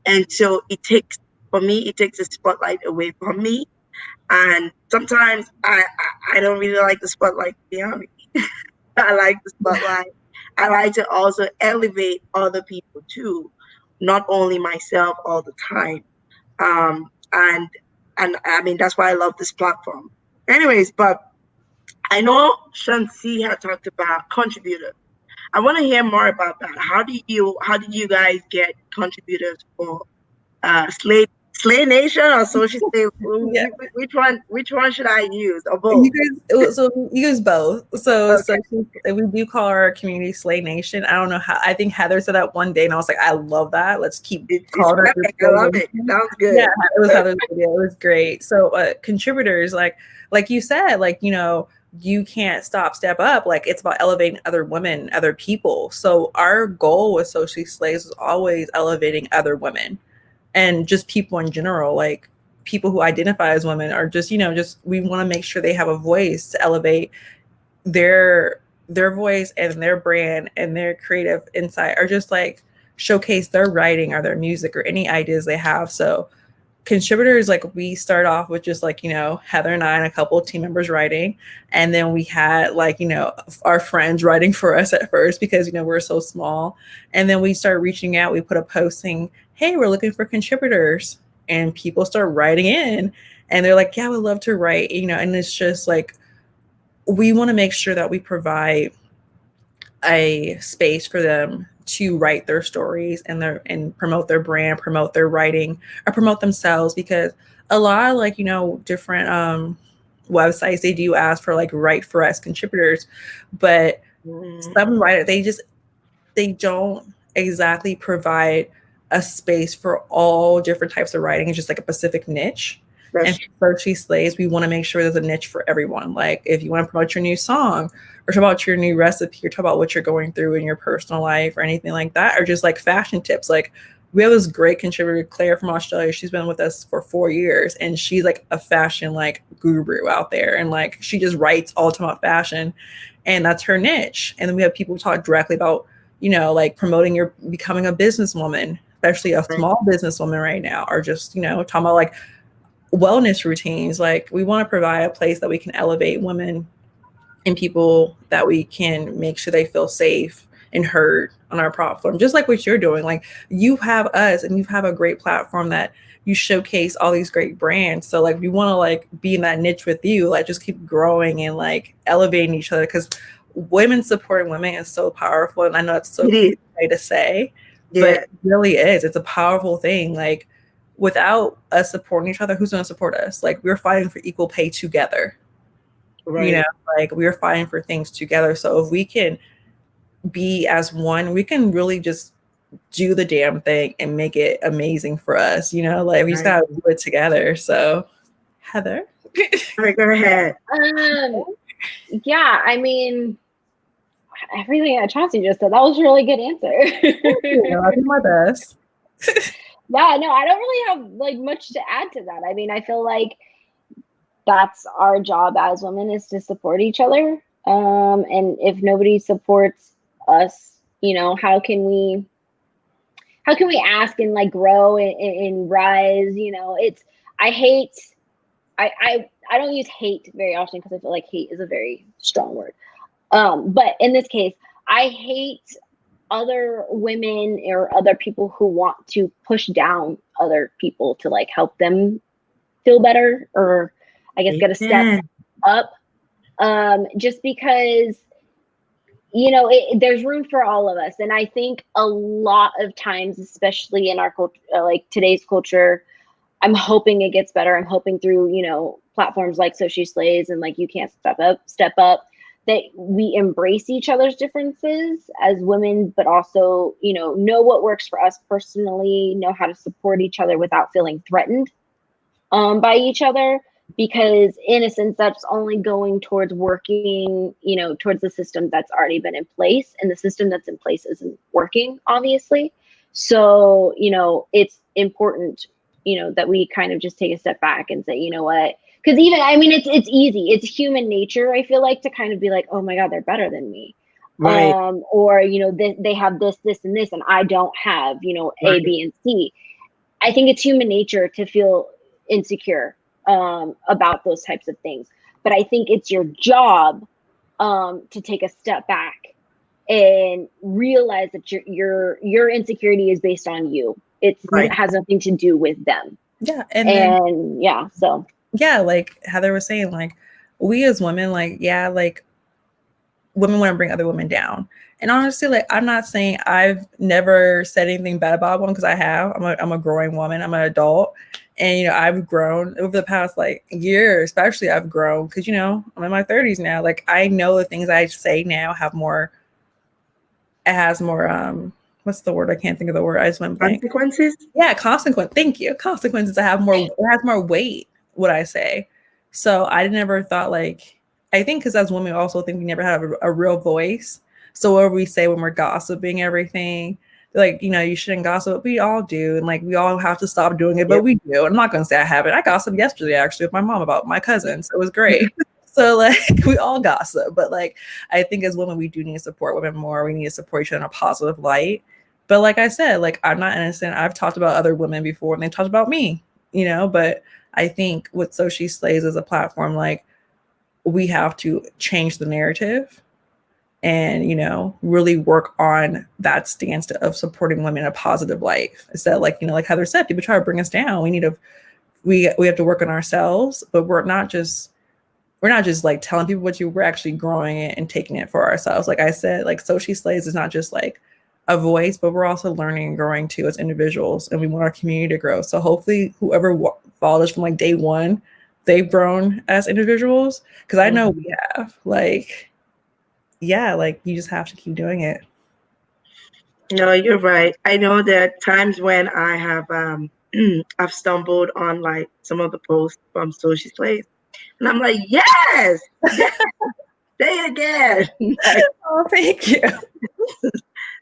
[SPEAKER 1] And so for me, it takes the spotlight away from me. And sometimes I don't really like the spotlight, to be honest. I like the spotlight. I like to also elevate other people too, not only myself all the time. Um, and and I mean that's why I love this platform. Anyways, but I know Shansi had talked about contributors. I want to hear more about that. How did you guys get contributors for Slay Nation or Social Slay?
[SPEAKER 3] Yeah.
[SPEAKER 1] Which one should I use or both?
[SPEAKER 3] You guys both.
[SPEAKER 1] Okay.
[SPEAKER 3] We do call our community Slay Nation. I don't know how. I think Heather said that one day, and I was like, I love that. Let's keep
[SPEAKER 1] It's
[SPEAKER 3] calling her
[SPEAKER 1] epic. I
[SPEAKER 3] Slay
[SPEAKER 1] love it.
[SPEAKER 3] Nation.
[SPEAKER 1] Sounds good.
[SPEAKER 3] Yeah, it was Heather's idea. It was great. So contributors, like you said, like you can't step up. Like it's about elevating other women, other people. So our goal with Socially Slays was always elevating other women and just people in general, like people who identify as women are just just we want to make sure they have a voice to elevate their voice and their brand and their creative insight, or just like showcase their writing or their music or any ideas they have. So contributors, like we start off with just like Heather and I and a couple of team members writing, and then we had like our friends writing for us at first because we're so small, and then we started reaching out. We put a posting, hey, we're looking for contributors, and people start writing in, and they're like, yeah, we'd love to write, and it's just like we want to make sure that we provide a space for them to write their stories and promote their brand, promote their writing, or promote themselves, because a lot of like different websites, they do ask for like write for us contributors, but some writer they don't exactly provide a space for all different types of writing. It's just like a specific niche. And for She Slays, we want to make sure there's a niche for everyone. Like if you want to promote your new song or talk about your new recipe or talk about what you're going through in your personal life or anything like that, or just like fashion tips. Like we have this great contributor, Claire from Australia. She's been with us for 4 years, and she's like a fashion like guru out there. And like she just writes all the time about fashion, and that's her niche. And then we have people talk directly about, like promoting your becoming a businesswoman, especially a small businesswoman right now, or just, talking about like wellness routines. Like we want to provide a place that we can elevate women and people, that we can make sure they feel safe and heard on our platform, just like what you're doing. Like you have us and you have a great platform that you showcase all these great brands. So like we want to like be in that niche with you, like just keep growing and like elevating each other, because women supporting women is so powerful. And I know it's so easy to say, but it really is. It's a powerful thing. Like without us supporting each other, who's going to support us? Like we're fighting for equal pay together. Right. Like we're fighting for things together. So if we can be as one, we can really just do the damn thing and make it amazing for us. Like we just gotta do it together. So Heather.
[SPEAKER 1] Go ahead.
[SPEAKER 2] Yeah, I mean, everything that Chauncey just said, that was a really good answer.
[SPEAKER 3] I'll do my best.
[SPEAKER 2] Yeah, no, I don't really have like much to add to that. I mean, I feel like that's our job as women, is to support each other. And if nobody supports us, how can we ask and like grow and rise? I don't use hate very often because I feel like hate is a very strong word. But in this case, I hate other women or other people who want to push down other people to like help them feel better, or I guess get a step up. Just because, there's room for all of us. And I think a lot of times, especially in our culture, like today's culture, I'm hoping it gets better. I'm hoping through, platforms like So She Slays and like You Can't Step Up, that we embrace each other's differences as women, but also, know what works for us personally, know how to support each other without feeling threatened by each other. because in a sense that's only going towards working, towards the system that's already been in place, and the system that's in place isn't working, obviously. So, it's important, that we kind of just take a step back and say, you know what, because even, I mean, it's easy, it's human nature, I feel like, to kind of be like, oh my God, they're better than me.
[SPEAKER 1] Right.
[SPEAKER 2] Or, they have this, and this, and I don't have, A,
[SPEAKER 1] Right.
[SPEAKER 2] B, and C. I think it's human nature to feel insecure about those types of things. But I think it's your job to take a step back and realize that your insecurity is based on you. It
[SPEAKER 1] Right.
[SPEAKER 2] has nothing to do with them.
[SPEAKER 3] Yeah.
[SPEAKER 2] So.
[SPEAKER 3] Yeah, like Heather was saying, like, we as women, like, yeah, like, women want to bring other women down. And honestly, like, I'm not saying I've never said anything bad about one, because I have. I'm a growing woman. I'm an adult. And, I've grown over the past, like, year, especially I've grown because, I'm in my 30s now. Like, I know the things I say now it has more, what's the word? I can't think of the word. I just went blank.
[SPEAKER 1] Consequences?
[SPEAKER 3] Yeah, consequence. Thank you. Consequences. It has more weight, what I say. So I never thought, like, I think because as women, we also think we never have a real voice. So what we say when we're gossiping everything, like, you shouldn't gossip, but we all do. And like, we all have to stop doing it, but we do. I'm not going to say I haven't. I gossiped yesterday, actually, with my mom about my cousins. It was great. So like, we all gossip, but like, I think as women, we do need to support women more. We need to support each other in a positive light. But like I said, like, I'm not innocent. I've talked about other women before and they talked about me, but I think with So She Slays as a platform, like, we have to change the narrative and, really work on that stance of supporting women in a positive light. Instead, like, like Heather said, people try to bring us down. We have to work on ourselves, but we're not just like telling people we're actually growing it and taking it for ourselves. Like I said, like, So She Slays is not just like a voice, but we're also learning and growing too as individuals, and we want our community to grow. So hopefully whoever followed us from like day one, they've grown as individuals, because I know we have. Like, yeah, like, you just have to keep doing it.
[SPEAKER 1] No, you're right. I know there are times when I have I've stumbled on like some of the posts from So She Slays, and I'm like, yes, say it again. Like,
[SPEAKER 3] Oh, thank you.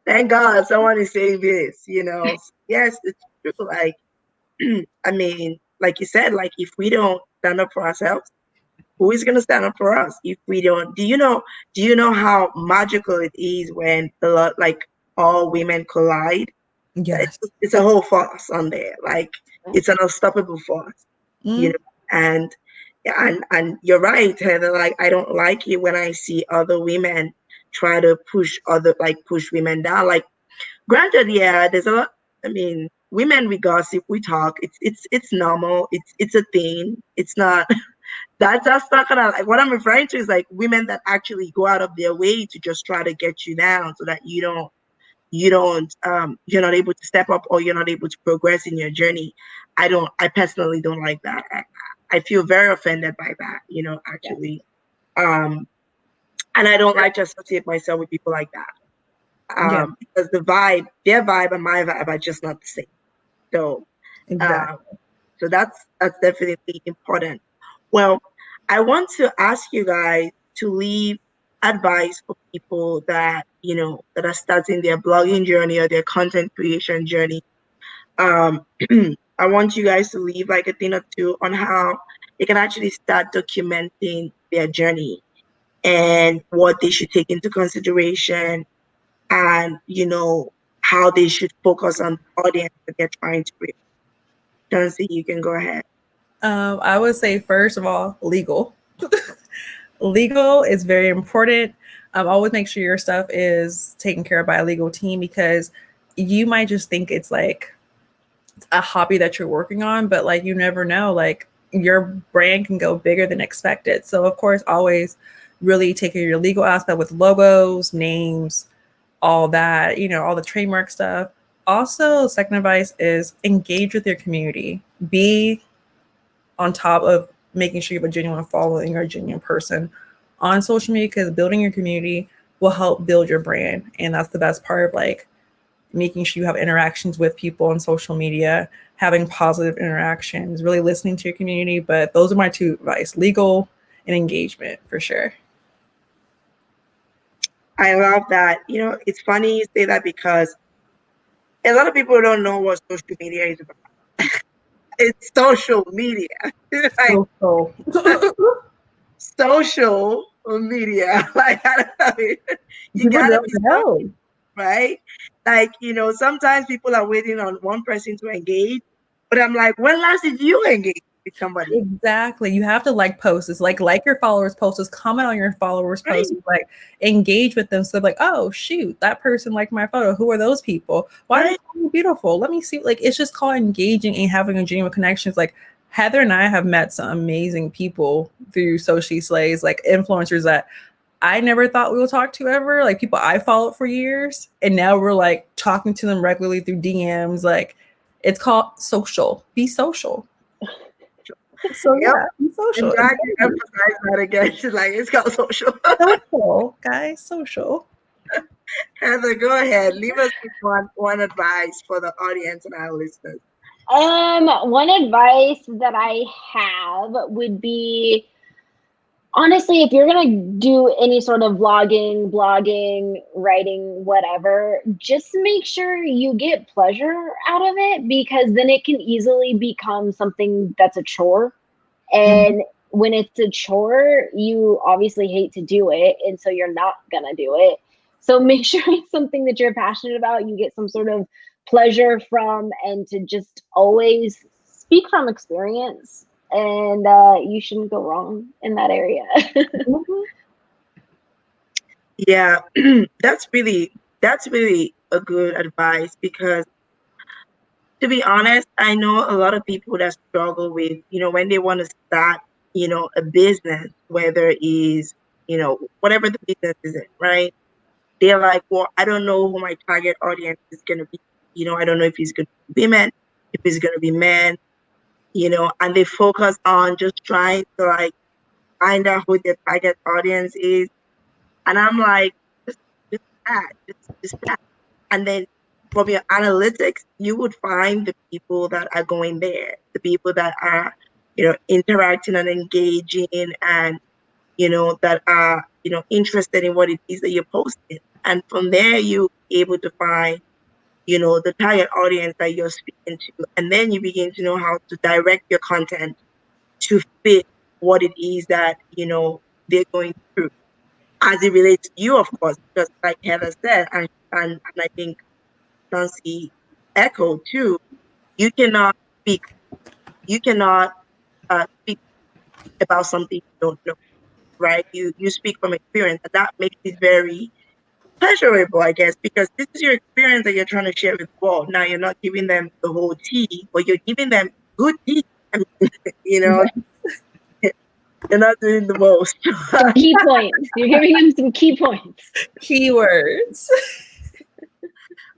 [SPEAKER 1] thank God someone is saying this, Yes, it's true. Like, I mean, like you said, like, if we don't stand up for ourselves, who is going to stand up for us? If we don't, do you know how magical it is when like all women collide?
[SPEAKER 3] Yes.
[SPEAKER 1] It's a whole force on there. Like, it's an unstoppable force, and you're right, Heather. Like, I don't like it when I see other women try to push women down. Like, granted, yeah, there's a lot. I mean, women, we gossip, we talk. It's normal. It's a thing. It's not. That's not gonna, like, what I'm referring to is like women that actually go out of their way to just try to get you down so that you're not able to step up, or you're not able to progress in your journey. I personally don't like that. I feel very offended by that, actually. And I don't like to associate myself with people like that. Because their vibe and my vibe are just not the same. So,
[SPEAKER 3] exactly.
[SPEAKER 1] So that's definitely important. Well, I want to ask you guys to leave advice for people that that are starting their blogging journey or their content creation journey. I want you guys to leave like a thing or two on how they can actually start documenting their journey and what they should take into consideration, and how they should focus on the audience that they're trying to reach. Jonesy, you can go ahead.
[SPEAKER 3] I would say, first of all, legal. Legal is very important. Always make sure your stuff is taken care of by a legal team, because you might just think it's like a hobby that you're working on, but like, you never know, like, your brand can go bigger than expected. So of course, always really take care of your legal aspect with logos, names, all that, all the trademark stuff. Also, second advice is engage with your community. Be on top of making sure you have a genuine following or a genuine person on social media, because building your community will help build your brand. And that's the best part of like making sure you have interactions with people on social media, having positive interactions, really listening to your community. But those are my two advice: legal and engagement, for sure.
[SPEAKER 1] I love that. It's funny you say that because a lot of people don't know what social media is about. It's social media. Like
[SPEAKER 3] So.
[SPEAKER 1] social media. Like, I don't know. You
[SPEAKER 3] People
[SPEAKER 1] gotta
[SPEAKER 3] don't
[SPEAKER 1] be
[SPEAKER 3] know.
[SPEAKER 1] something, right? Like, sometimes people are waiting on one person to engage, but I'm like, when last did you engage with somebody?
[SPEAKER 3] Exactly. You have to like posts. It's like your followers' posts, comment on your followers'
[SPEAKER 1] Right.
[SPEAKER 3] posts, like engage with them. So they're like, oh shoot, that person liked my photo. Who are those people? Why are they so beautiful? Let me see. Like, it's just called engaging and having a genuine connections. Like Heather and I have met some amazing people through Social Slays, like influencers that I never thought we would talk to ever. Like people I followed for years, and now we're like talking to them regularly through DMs. Like, it's called social. Be social. So yeah, be social.
[SPEAKER 1] I'm glad you emphasize that again. She's like, it's called social.
[SPEAKER 3] Social, guys, social.
[SPEAKER 1] Heather, go ahead. Leave us with one advice for the audience and our listeners.
[SPEAKER 2] One advice that I have would be, honestly, if you're going to do any sort of vlogging, blogging, writing, whatever, just make sure you get pleasure out of it, because then it can easily become something that's a chore. And when it's a chore, you obviously hate to do it. And so you're not going to do it. So make sure it's something that you're passionate about, you get some sort of pleasure from, and to just always speak from experience. And you shouldn't go wrong in that area.
[SPEAKER 1] Yeah, that's really a good advice, because to be honest, I know a lot of people that struggle with, when they want to start, a business, whether it is, whatever the business is in, right? They're like, well, I don't know who my target audience is going to be. I don't know if it's going to be women, if it's going to be men, and they focus on just trying to like find out who their target audience is. And I'm like, just that. And then from your analytics, you would find the people that are going there, the people that are, interacting and engaging, and, that are, interested in what it is that you're posting. And from there, you're able to find, the target audience that you're speaking to. And then you begin to know how to direct your content to fit what it is that, they're going through, as it relates to you, of course, because like Heather said, and I think Nancy echoed too, you cannot speak speak about something you don't know, right? You speak from experience, and that makes it very pleasurable, I guess, because this is your experience that you're trying to share with the world. Now you're not giving them the whole tea, but you're giving them good tea. I mean, you're not doing the most.
[SPEAKER 2] Some key points. You're giving them some key points.
[SPEAKER 3] Keywords.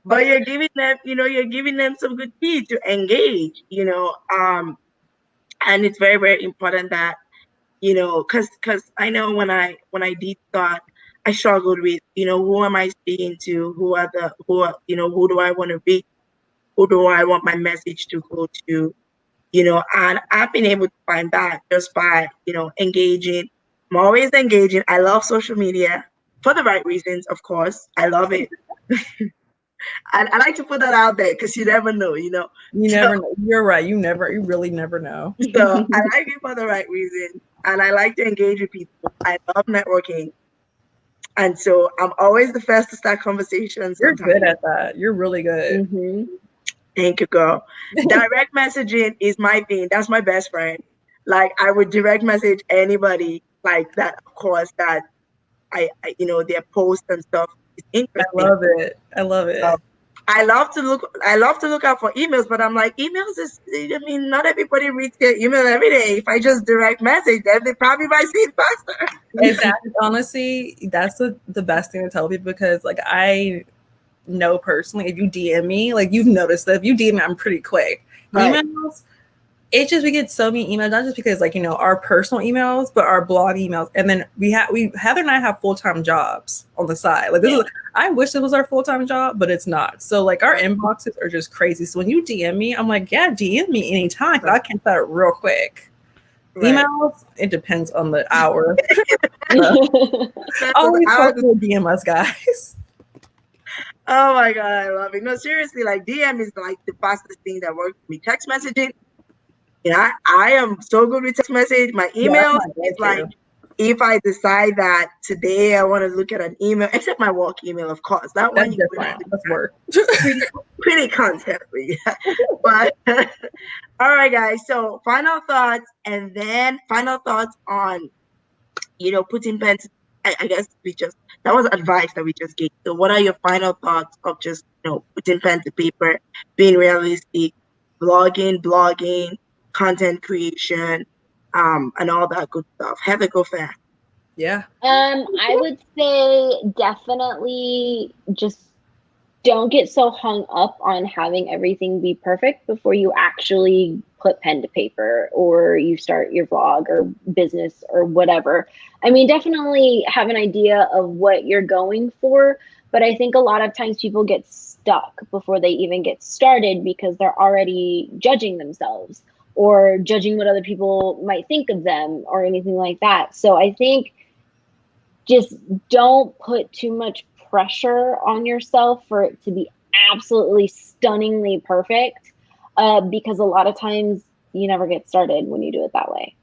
[SPEAKER 1] But you're giving them some good tea to engage, and it's very, very important that, because I know when I did start, I struggled with, who am I speaking to? Who do I want to reach? Who do I want my message to go to? And I've been able to find that just by, engaging. I'm always engaging. I love social media for the right reasons, of course. I love it. I like to put that out there because you never know,
[SPEAKER 3] You never know. You're right. You really never know.
[SPEAKER 1] So I like it for the right reason, and I like to engage with people. I love networking, and so I'm always the first to start conversations.
[SPEAKER 3] You're good at that. You're really good.
[SPEAKER 1] Thank you, girl. Direct messaging is my thing. That's my best friend. Like, I would direct message anybody like that, of course, that I their posts and stuff is interesting.
[SPEAKER 3] I love it.
[SPEAKER 1] I love to look out for emails, but I'm like, emails is, not everybody reads their email every day. If I just direct message them, they probably might see it faster.
[SPEAKER 3] Exactly. Honestly, that's the best thing to tell people, because like I know personally, if you DM me, like you've noticed that if you DM me, I'm pretty quick.
[SPEAKER 1] Right.
[SPEAKER 3] Emails, it's just we get so many emails, not just because like, you know, our personal emails, but our blog emails. And then we Heather and I have full-time jobs on the side. Like I wish it was our full-time job, but it's not. So like our inboxes are just crazy. So when you DM me, I'm like, yeah, DM me anytime. Right. I can that real quick. Right. Emails, it depends on the hour. Always DM us, guys.
[SPEAKER 1] Oh my God, I love it. No, seriously, like DM is like the fastest thing that works for me. Text messaging, I am so good with text message. My email is like, if I decide that today I want to look at an email, except my work email, of course. That's
[SPEAKER 3] different. That's work.
[SPEAKER 1] pretty constantly. But all right, guys. So final thoughts, and then final thoughts on, putting pen to, I guess that was advice that we just gave. So what are your final thoughts of just, putting pen to paper, being realistic, blogging, content creation, and all that good stuff? Heather, go fast.
[SPEAKER 3] Yeah.
[SPEAKER 2] I would say definitely just don't get so hung up on having everything be perfect before you actually put pen to paper or you start your vlog or business or whatever. I mean, definitely have an idea of what you're going for, but I think a lot of times people get stuck before they even get started because they're already judging themselves or judging what other people might think of them or anything like that. So I think just don't put too much pressure on yourself for it to be absolutely stunningly perfect, because a lot of times you never get started when you do it that way.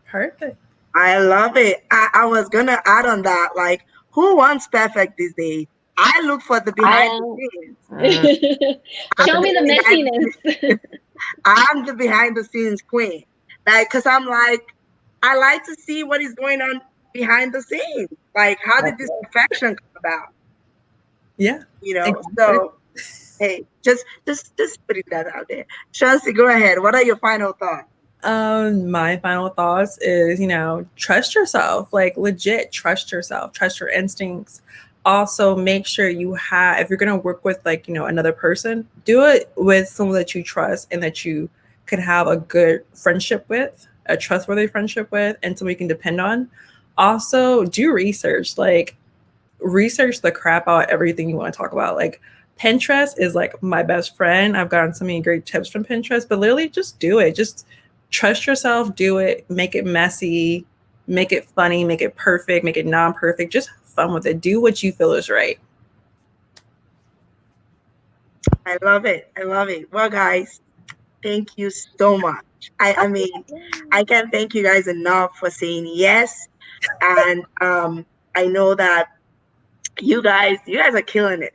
[SPEAKER 3] Perfect.
[SPEAKER 1] I love it. I was gonna add on that, like, who wants perfect these days? I look for the behind the
[SPEAKER 2] scenes. Show me the messiness.
[SPEAKER 1] I'm the behind the scenes queen, like, because I'm like, I like to see what is going on behind the scenes. Like, how did this perfection come about?
[SPEAKER 3] Yeah.
[SPEAKER 1] Exactly. So hey, just putting that out there. Shansi, go ahead. What are your final thoughts?
[SPEAKER 3] My final thoughts is, trust yourself, like legit trust yourself, trust your instincts. Also make sure you have, if you're going to work with like, another person, do it with someone that you trust and that you could have a good friendship with, a trustworthy friendship with, and someone you can depend on. Also do research, like research the crap out everything you want to talk about. Like Pinterest is like my best friend. I've gotten so many great tips from Pinterest, but literally just do it. Just trust yourself, do it, make it messy, make it funny, make it perfect, make it non-perfect, just have fun with it. Do what you feel is right.
[SPEAKER 1] I love it. I love it. Well, guys, thank you so much. I mean, I can't thank you guys enough for saying yes. And I know that you guys are killing it.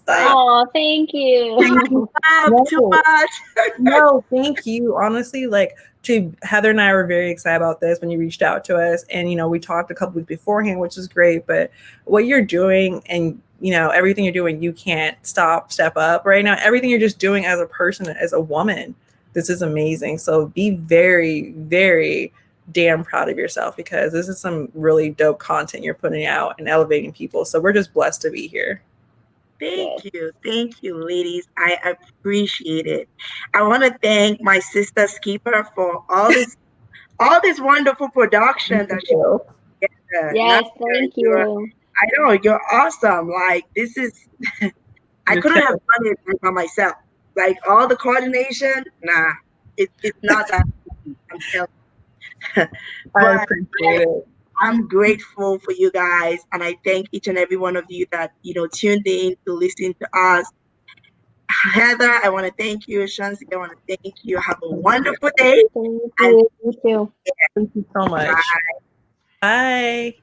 [SPEAKER 2] Oh, thank you.
[SPEAKER 1] Too much.
[SPEAKER 3] No, thank you. Honestly, like Heather and I were very excited about this when you reached out to us, and we talked a couple weeks beforehand, which is great. But what you're doing, and everything you're doing, you can't step up right now. Everything you're just doing as a person, as a woman, this is amazing. So be very, very damn proud of yourself, because this is some really dope content you're putting out and elevating people. So we're just blessed to be here.
[SPEAKER 1] Thank you, ladies. I appreciate it. I want to thank my sister Skipper for all this wonderful production that she put together.
[SPEAKER 2] Yes, thank you.
[SPEAKER 1] I know you're awesome. Like, this is I couldn't have done it by myself. Like, all the coordination, nah, it's not that easy, I'm telling you.
[SPEAKER 3] I appreciate it.
[SPEAKER 1] I'm grateful for you guys, and I thank each and every one of you that tuned in to listen to us. Heather, I want to thank you. Shansi, I want to thank you. Have a wonderful day.
[SPEAKER 2] Thank you.
[SPEAKER 3] Thank you so much. Bye. Bye.